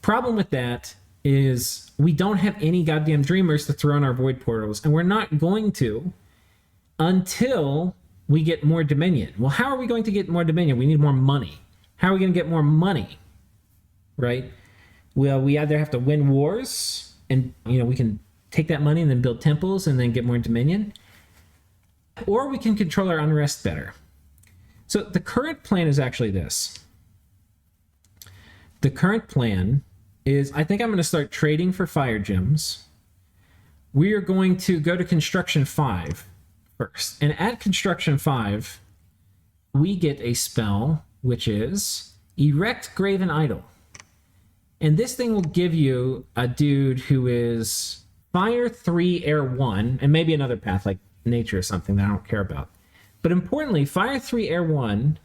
Problem with that is we don't have any goddamn dreamers to throw in our void portals, and we're not going to until we get more Dominion. Well, how are we going to get more Dominion? We need more money. How are we going to get more money? Right? Well, we either have to win wars, and we can take that money and then build temples and then get more Dominion, or we can control our unrest better. So the current plan is actually this. The current plan is, I think I'm going to start trading for fire gems. We are going to go to construction 5 first. And at construction 5, we get a spell, which is Erect Graven Idol. And this thing will give you a dude who is Fire 3, Air 1, and maybe another path like nature or something that I don't care about. But importantly, Fire 3, Air 1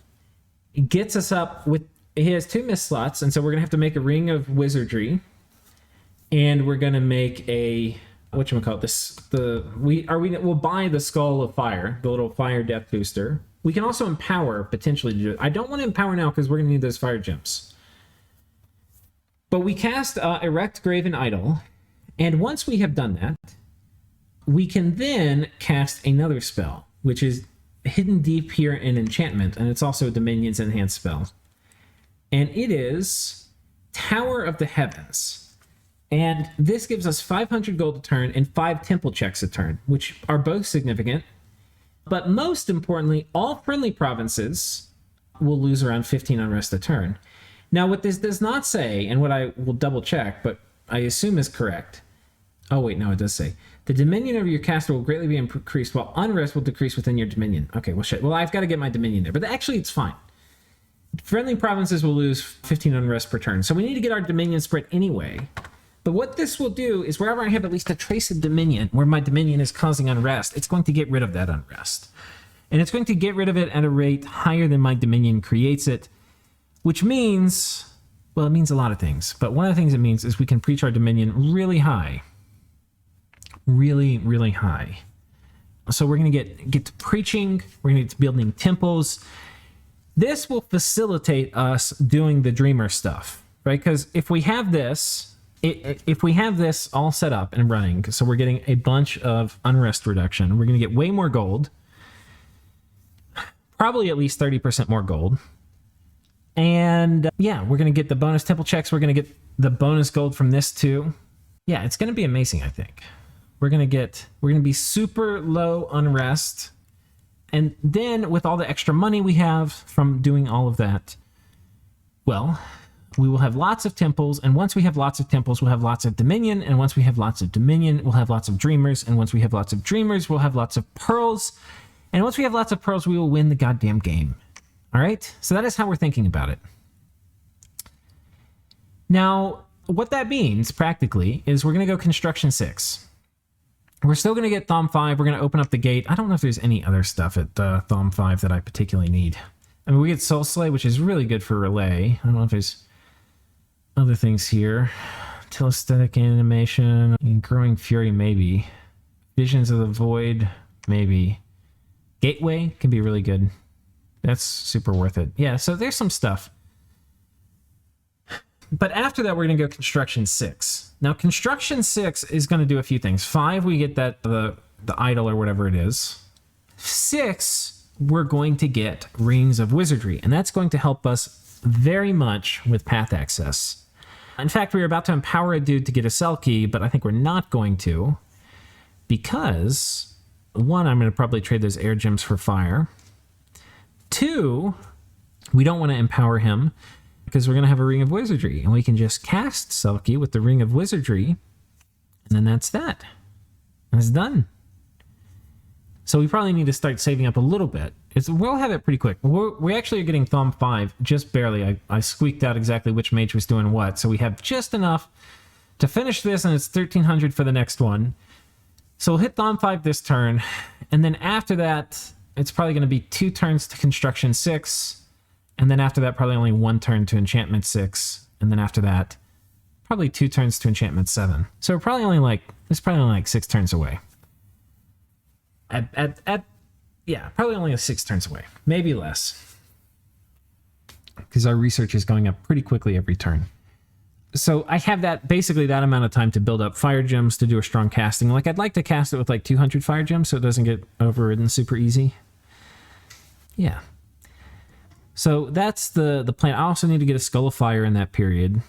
gets us up with, he has 2 mist slots, and so we're going to have to make a Ring of Wizardry, and we're going to make a, whatchamacallit, we'll buy the Skull of Fire, the little fire death booster. We can also empower, potentially, to do it. I don't want to empower now because we're going to need those fire gems. But we cast Erect Graven Idol, and once we have done that, we can then cast another spell, which is hidden deep here in enchantment, and it's also a Dominion's enhanced spell. And it is Tower of the Heavens. And this gives us 500 gold a turn and 5 temple checks a turn, which are both significant. But most importantly, all friendly provinces will lose around 15 unrest a turn. Now, what this does not say, and what I will double check, but I assume is correct. Oh, wait, no, it does say. The dominion over your caster will greatly be increased, while unrest will decrease within your dominion. Okay, well, shit. Well, I've got to get my dominion there. But actually, it's fine. Friendly provinces will lose 15 unrest per turn. So we need to get our dominion spread anyway. But what this will do is wherever I have at least a trace of dominion, where my dominion is causing unrest, it's going to get rid of that unrest. And it's going to get rid of it at a rate higher than my dominion creates it, which means, well, it means a lot of things. But one of the things it means is we can preach our dominion really high. Really, really high. So we're going to get to preaching. We're going to get to building temples. This will facilitate us doing the Dreamer stuff, right? Because if we have this, if we have this all set up and running, so we're getting a bunch of unrest reduction, we're going to get way more gold, probably at least 30% more gold. And yeah, we're going to get the bonus temple checks. We're going to get the bonus gold from this too. Yeah, it's going to be amazing, I think. We're going to be super low unrest. And then with all the extra money we have from doing all of that, well, we will have lots of temples. And once we have lots of temples, we'll have lots of dominion. And once we have lots of dominion, we'll have lots of dreamers. And once we have lots of dreamers, we'll have lots of pearls. And once we have lots of pearls, we will win the goddamn game. All right? So that is how we're thinking about it. Now, what that means practically is we're going to go construction 6. We're still going to get Thom 5. We're going to open up the gate. I don't know if there's any other stuff at Thom 5 that I particularly need. I mean, we get Soul Slay, which is really good for Rlyeh. I don't know if there's other things here. Telesthetic animation. Growing Fury, maybe. Visions of the Void, maybe. Gateway can be really good. That's super worth it. Yeah, so there's some stuff. But after that, we're going to go construction 6. Now, construction 6 is going to do a few things. 5, we get that the idol or whatever it is. 6, we're going to get Rings of Wizardry, and that's going to help us very much with path access. In fact, we were about to empower a dude to get a cell key, but I think we're not going to, because 1, I'm going to probably trade those air gems for fire. 2, we don't want to empower him, because we're going to have a Ring of Wizardry, and we can just cast Selkie with the Ring of Wizardry, and then that's that. And it's done. So we probably need to start saving up a little bit. We'll have it pretty quick. We actually are getting Thom 5 just barely. I squeaked out exactly which mage was doing what, so we have just enough to finish this, and it's 1,300 for the next one. So we'll hit Thom 5 this turn, and then after that, it's probably going to be 2 turns to Construction 6, and then after that, probably only 1 turn to Enchantment 6. And then after that, probably 2 turns to Enchantment 7. So we're probably only like 6 turns away. Yeah, probably only 6 turns away. Maybe less. Because our research is going up pretty quickly every turn. So I have basically that amount of time to build up fire gems to do a strong casting. Like, I'd like to cast it with like 200 fire gems so it doesn't get overridden super easy. Yeah. So that's the plan. I also need to get a Skull of Fire in that period.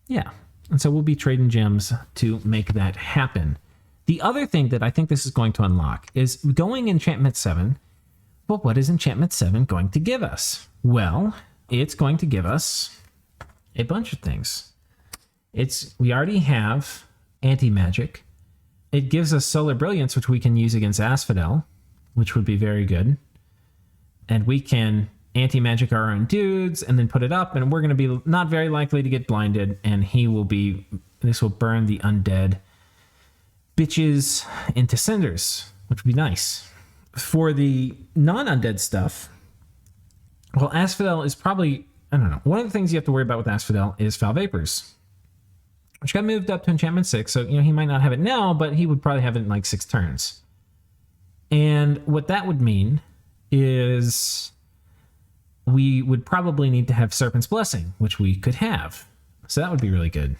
Yeah. And so we'll be trading gems to make that happen. The other thing that I think this is going to unlock is going Enchantment 7. Well, what is Enchantment 7 going to give us? Well, it's going to give us a bunch of things. We already have Anti-Magic. It gives us Solar Brilliance, which we can use against Asphodel, which would be very good. And we can Anti-Magic our own dudes and then put it up, and we're going to be not very likely to get blinded, and this will burn the undead bitches into cinders, which would be nice. For the non-undead stuff, well, Asphodel is probably, I don't know, one of the things you have to worry about with Asphodel is Foul Vapors, which got moved up to Enchantment 6, so he might not have it now, but he would probably have it in like 6 turns. And what that would mean is we would probably need to have Serpent's Blessing, which we could have. So that would be really good.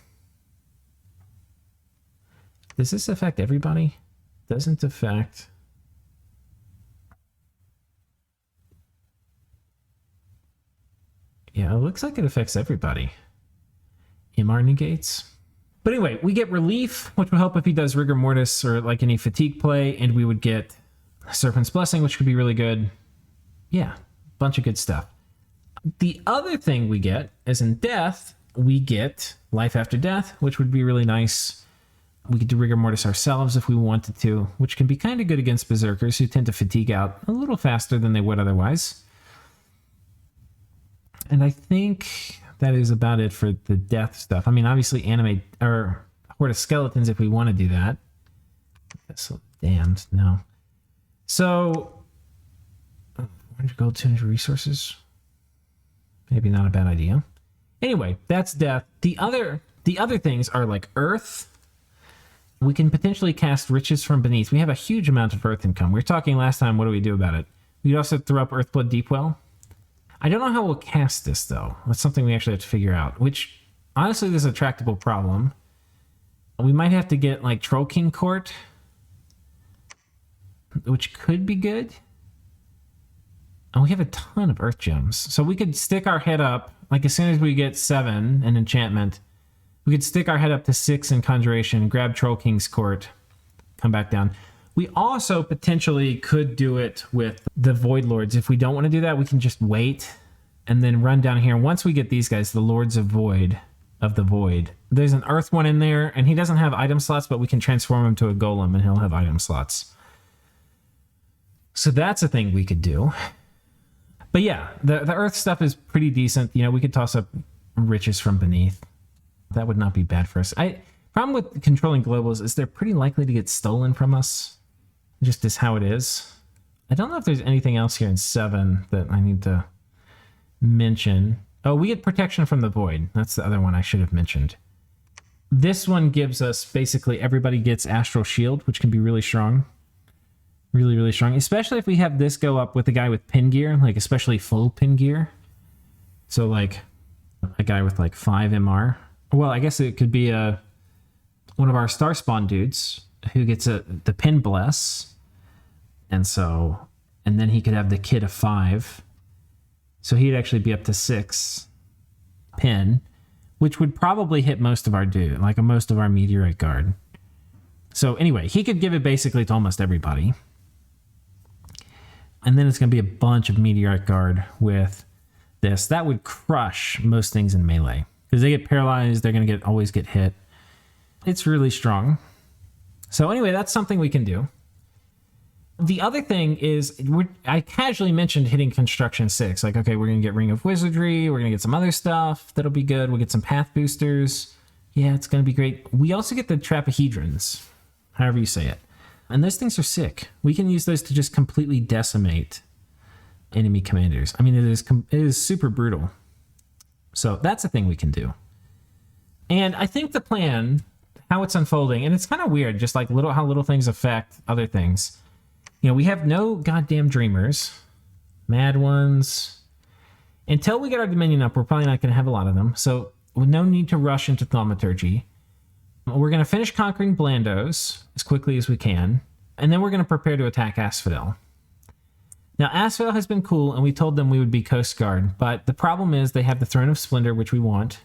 Does this affect everybody? Doesn't affect... Yeah, it looks like it affects everybody. MR negates. But anyway, we get Relief, which will help if he does Rigor Mortis or like any fatigue play, and we would get Serpent's Blessing, which could be really good. Yeah, bunch of good stuff. The other thing we get is in Death, we get Life After Death, which would be really nice. We could do Rigor Mortis ourselves if we wanted to, which can be kind of good against Berserkers who tend to fatigue out a little faster than they would otherwise. And I think that is about it for the Death stuff. I mean, obviously animate or Horde of Skeletons if we want to do that. So damned, no. So 100 gold, 200 resources. Maybe not a bad idea. Anyway, that's Death. The other things are like Earth. We can potentially cast Riches from Beneath. We have a huge amount of Earth income. We were talking last time, what do we do about it? We'd also throw up Earthblood Deepwell. I don't know how we'll cast this, though. That's something we actually have to figure out, which, honestly, this is a tractable problem. We might have to get, like, Troll King Court, which could be good. And we have a ton of Earth Gems. So we could stick our head up, like, as soon as we get 7 in Enchantment, we could stick our head up to 6 in Conjuration, grab Troll King's Court, come back down. We also potentially could do it with the Void Lords. If we don't want to do that, we can just wait and then run down here. Once we get these guys, the Lords of the Void, there's an Earth one in there, and he doesn't have item slots, but we can transform him to a Golem, and he'll have item slots. So that's a thing we could do. But yeah, the Earth stuff is pretty decent. You know, we could toss up Riches from Beneath. That would not be bad for us. Problem with controlling globals is they're pretty likely to get stolen from us. Just as how it is. I don't know if there's anything else here in 7 that I need to mention. Oh, we get protection from the Void. That's the other one I should have mentioned. This one gives us, basically, everybody gets Astral Shield, which can be really strong. Really, really strong. Especially if we have this go up with a guy with pin gear, like especially full pin gear. So like a guy with like 5 MR. Well, I guess it could be one of our Star Spawn dudes who gets the pin bless. And then he could have the kit of 5. So he'd actually be up to 6 pin, which would probably hit most of our dude, like most of our Meteorite Guard. So anyway, he could give it basically to almost everybody. And then it's going to be a bunch of Meteorite Guard with this. That would crush most things in melee. Because they get paralyzed, they're going to always get hit. It's really strong. So anyway, that's something we can do. The other thing is, I casually mentioned hitting Construction 6. Like, okay, we're going to get Ring of Wizardry. We're going to get some other stuff that'll be good. We'll get some Path Boosters. Yeah, it's going to be great. We also get the Trapahedrons, however you say it. And those things are sick. We can use those to just completely decimate enemy commanders. I mean, it is super brutal. So that's a thing we can do. And I think the plan, how it's unfolding, and it's kind of weird, just like how little things affect other things. You know, we have no goddamn Dreamers, Mad Ones. Until we get our Dominion up, we're probably not going to have a lot of them. So no need to rush into Thaumaturgy. We're going to finish conquering Blandos as quickly as we can. And then we're going to prepare to attack Asphodel. Now, Asphodel has been cool, and we told them we would be Coast Guard. But the problem is they have the Throne of Splendor, which we want.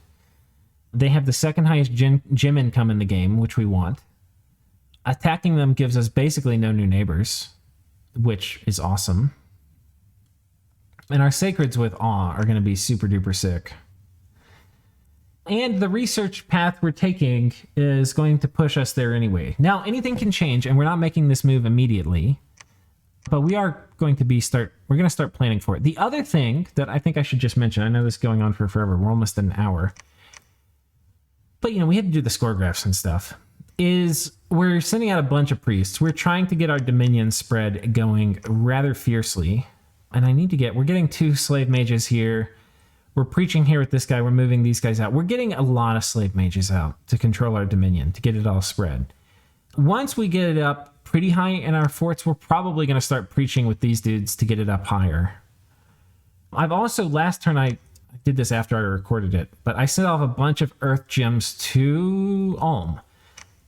They have the second highest gem income in the game, which we want. Attacking them gives us basically no new neighbors, which is awesome. And our Sacreds with Awe are going to be super duper sick. And the research path we're taking is going to push us there anyway. Now, anything can change, and we're not making this move immediately. But we are going to we're going to start planning for it. The other thing that I think I should just mention, I know this is going on for forever. We're almost at an hour. But, you know, we had to do the score graphs and stuff. Is we're sending out a bunch of priests. We're trying to get our Dominion spread going rather fiercely. And we're getting 2 slave mages here. We're preaching here with this guy. We're moving these guys out. We're getting a lot of slave mages out to control our Dominion, to get it all spread. Once we get it up pretty high in our forts, we're probably going to start preaching with these dudes to get it up higher. I've also, last turn I did this after I recorded it, but I sent off a bunch of Earth Gems to Ulm.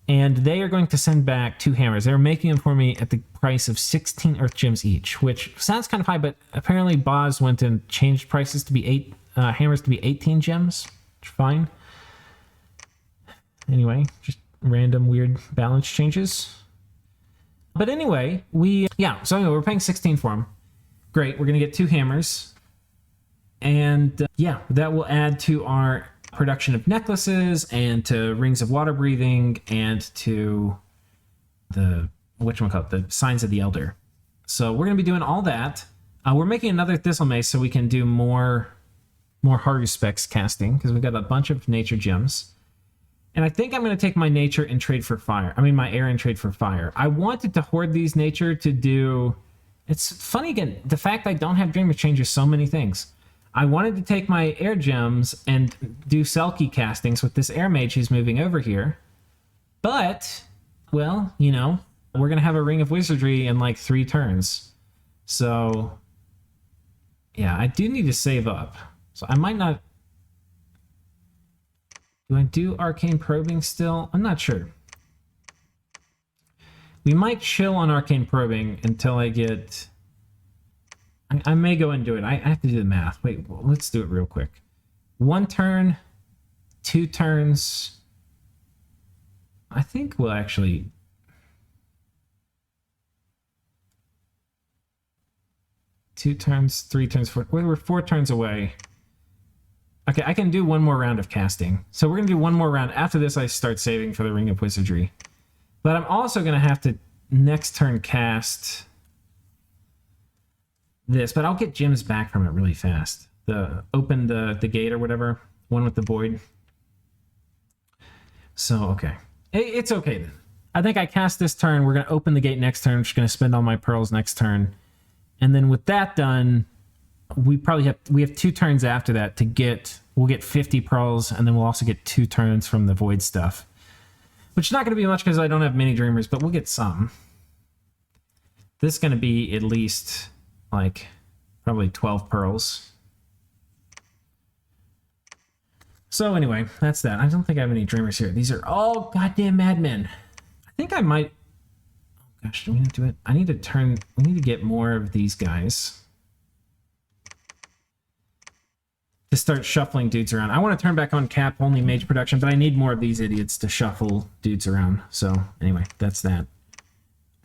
And they are going to send back 2 hammers. They're making them for me at the price of 16 Earth Gems each, which sounds kind of high, but apparently Boz went and changed prices to be hammers to be 18 gems, which is fine. Anyway, just random weird balance changes. But anyway, so we're paying 16 for them. Great, we're going to get 2 hammers. And that will add to our production of necklaces and to rings of water breathing and to the signs of the elder. So we're going to be doing all that. We're making another Thistle Mace so we can do more Haruspex casting because we've got a bunch of nature gems. And I think I'm going to take my nature and trade for fire. My air and trade for fire. I wanted to hoard these nature to do... It's funny again, the fact I don't have Dreamer changes so many things. I wanted to take my air gems and do Selkie castings with this air mage who's moving over here. But, well, you know, we're going to have a Ring of Wizardry in like 3 turns. So, Yeah, I do need to save up. So I might not... Do I do arcane probing still? I'm not sure. We might chill on arcane probing until I get... I may go and do it. I have to do the math. Wait, well, let's do it real quick. 1 turn, 2 turns. I think we'll actually... 2 turns, 3 turns, 4... We're 4 turns away. Okay, I can do 1 more round of casting. So we're going to do 1 more round. After this, I start saving for the Ring of Wizardry. But I'm also going to have to next turn cast this. But I'll get gems back from it really fast. Open the gate or whatever. One with the void. So, okay. It's okay then. I think I cast this turn. We're going to open the gate next turn. I'm just going to spend all my pearls next turn. And then with that done, we have 2 turns after that to get... We'll get 50 pearls, and then we'll also get 2 turns from the void stuff. Which is not going to be much because I don't have many dreamers, but we'll get some. This is going to be at least, like, probably 12 pearls. So anyway, that's that. I don't think I have any dreamers here. These are all goddamn madmen. I think I might... Oh gosh, do we need to do it? I need to turn... We need to get more of these guys to start shuffling dudes around. I want to turn back on cap only mage production, but I need more of these idiots to shuffle dudes around. So anyway, that's that.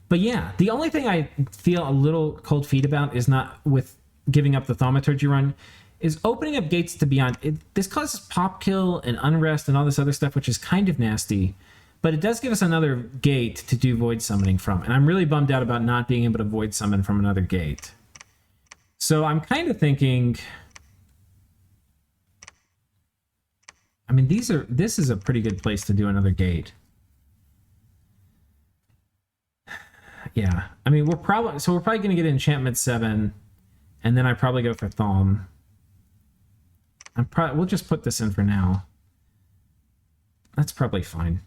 But yeah, the only thing I feel a little cold feet about is not with giving up the thaumaturgy run, is opening up gates to beyond. This causes pop kill and unrest and all this other stuff, which is kind of nasty. But it does give us another gate to do void summoning from. And I'm really bummed out about not being able to void summon from another gate. So I'm kind of thinking... I mean, this is a pretty good place to do another gate. Yeah. I mean, we're probably going to get enchantment 7, and then I probably go for Thom. We'll just put this in for now. That's probably fine.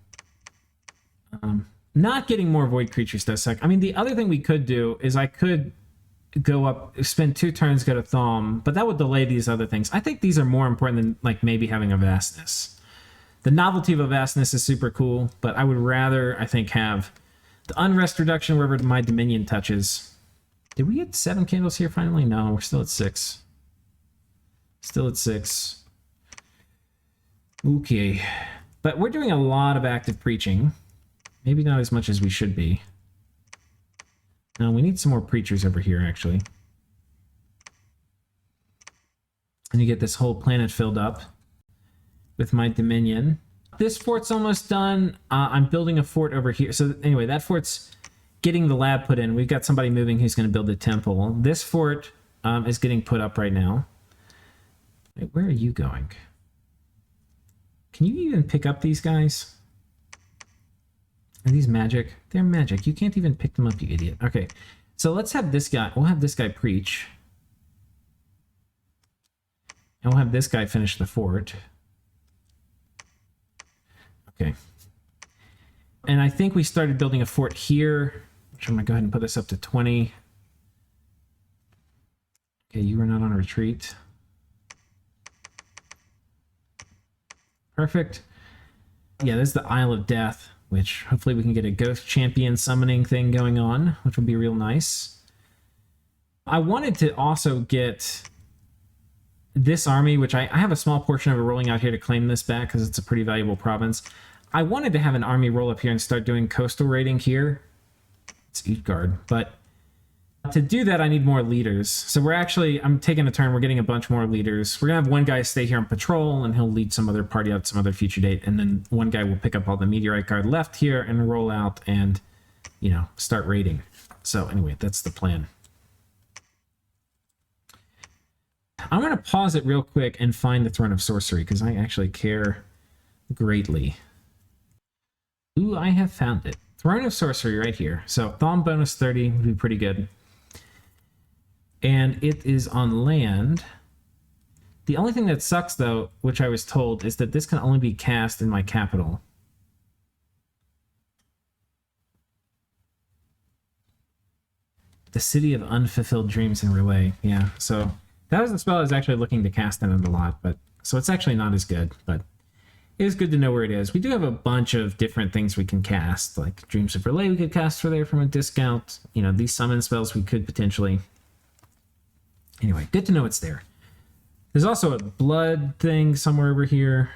Not getting more void creatures does suck. I mean, the other thing we could do is I could go up, spend 2 turns, go to Thom, but that would delay these other things. I think these are more important than, like, maybe having a vastness. The novelty of a vastness is super cool, but I would rather, I think, have the unrest reduction wherever my dominion touches. Did we get 7 candles here finally? No, we're still at 6. Still at 6. Okay. But we're doing a lot of active preaching. Maybe not as much as we should be. No, we need some more preachers over here, actually. And you get this whole planet filled up with my dominion. This fort's almost done. I'm building a fort over here. So anyway, that fort's getting the lab put in. We've got somebody moving who's going to build a temple. This fort is getting put up right now. Wait, where are you going? Can you even pick up these guys? Are these magic? They're magic. You can't even pick them up, you idiot. Okay, so let's have this guy. We'll have this guy preach. And we'll have this guy finish the fort. Okay. And I think we started building a fort here, which I'm going to go ahead and put this up to 20. Okay, you are not on a retreat. Perfect. Yeah, this is the Isle of Death, which hopefully we can get a ghost champion summoning thing going on, which would be real nice. I wanted to also get this army, which I have a small portion of it rolling out here to claim this back because it's a pretty valuable province. I wanted to have an army roll up here and start doing coastal raiding here. It's Utgard, but to do that, I need more leaders. So I'm taking a turn. We're getting a bunch more leaders. We're going to have one guy stay here on patrol, and he'll lead some other party out some other future date. And then one guy will pick up all the meteorite guard left here and roll out and, start raiding. So anyway, that's the plan. I'm going to pause it real quick and find the Throne of Sorcery, because I actually care greatly. Ooh, I have found it. Throne of Sorcery right here. So Thom bonus 30 would be pretty good. And it is on land. The only thing that sucks, though, which I was told, is that this can only be cast in my capital. The City of Unfulfilled Dreams in Rlyeh. Yeah, so That was the spell I was actually looking to cast in it a lot, but so it's actually not as good, but it is good to know where it is. We do have a bunch of different things we can cast, like Dreams of Rlyeh we could cast for there from a discount. You know, these summon spells we could potentially... Anyway, good to know it's there. There's also a blood thing somewhere over here.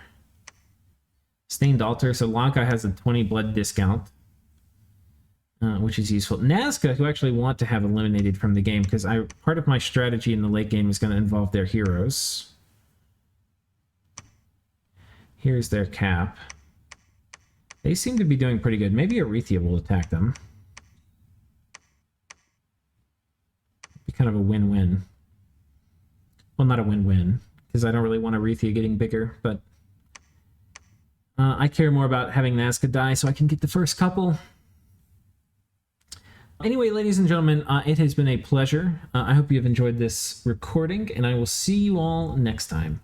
Stained Altar, so Lanka has a 20 blood discount, which is useful. Nazca, who actually want to have eliminated from the game, because part of my strategy in the late game is going to involve their heroes. Here's their cap. They seem to be doing pretty good. Maybe Arethia will attack them. Be kind of a win-win. Well, not a win-win, because I don't really want Arethia getting bigger, but I care more about having Nazca die so I can get the first couple. Anyway, ladies and gentlemen, it has been a pleasure. I hope you have enjoyed this recording, and I will see you all next time.